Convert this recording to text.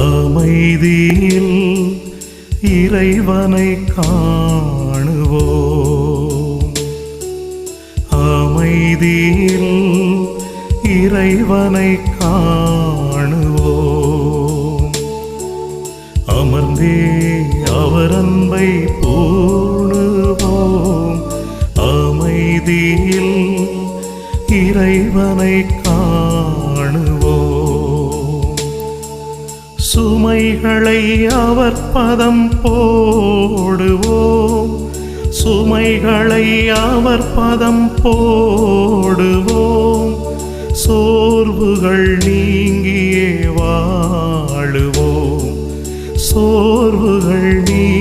அமைதியில் இறைவனை காணுவோம். அமைதியில் இறைவனை காணுவோம். அமர்ந்தே அவர் அன்பை பூணுவோம். அமைதியில் இறைவனை காணுவோம். சுமைகளை அவர் பதம் போடுவோம். சுமைகளை அவர் பதம் போடுவோம். சோர்வுகள் நீங்கியே வாழுவோம். சோர்வுகள் நீ